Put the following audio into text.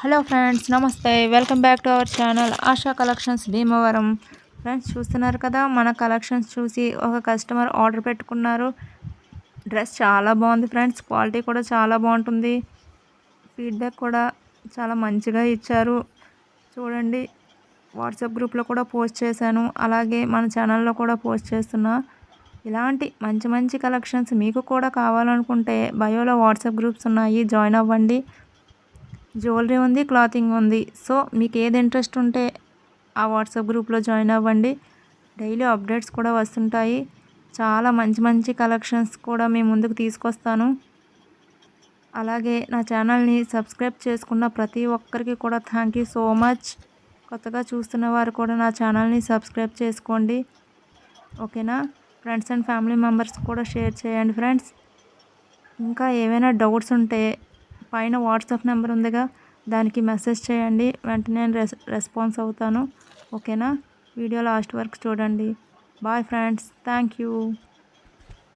Hello friends, నమస్తే. Welcome back to our channel ASHA collections Bhimavaram. Friends, చూస్తున్నారు కదా, మన కలెక్షన్స్ చూసి ఒక కస్టమర్ ఆర్డర్ పెట్టుకున్నారు. డ్రెస్ చాలా బాగుంది ఫ్రెండ్స్, క్వాలిటీ కూడా చాలా బాగుంటుంది. ఫీడ్బ్యాక్ కూడా చాలా మంచిగా ఇచ్చారు. చూడండి, వాట్సాప్ గ్రూప్లో కూడా పోస్ట్ చేశాను, అలాగే మన ఛానల్లో కూడా పోస్ట్ చేస్తున్నా. ఇలాంటి మంచి మంచి కలెక్షన్స్ మీకు కూడా కావాలనుకుంటే బయోలో వాట్సాప్ గ్రూప్స్ ఉన్నాయి, జాయిన్ అవ్వండి. జ్యువెలరీ ఉంది, క్లాతింగ్ ఉంది. సో మీకు ఏది ఇంట్రెస్ట్ ఉంటే ఆ వాట్సాప్ గ్రూప్లో జాయిన్ అవ్వండి. డైలీ అప్డేట్స్ కూడా వస్తుంటాయి. చాలా మంచి మంచి కలెక్షన్స్ కూడా మీ ముందుకు తీసుకొస్తాను. అలాగే నా ఛానల్ని సబ్స్క్రైబ్ చేసుకున్న ప్రతి ఒక్కరికి కూడా థ్యాంక్ యూ సో మచ్. కొత్తగా చూస్తున్న వారు కూడా నా ఛానల్ని సబ్స్క్రైబ్ చేసుకోండి, ఓకేనా. ఫ్రెండ్స్ అండ్ ఫ్యామిలీ మెంబర్స్ కూడా షేర్ చేయండి ఫ్రెండ్స్. ఇంకా ఏవైనా డౌట్స్ ఉంటే పైన వాట్సాప్ నెంబర్ ఉందిగా, దానికి మెసేజ్ చేయండి, వెంటనే నేను రెస్పాన్స్ అవుతాను, ఓకేనా. వీడియో లాస్ట్ వరకు చూడండి. Bye friends, thank you.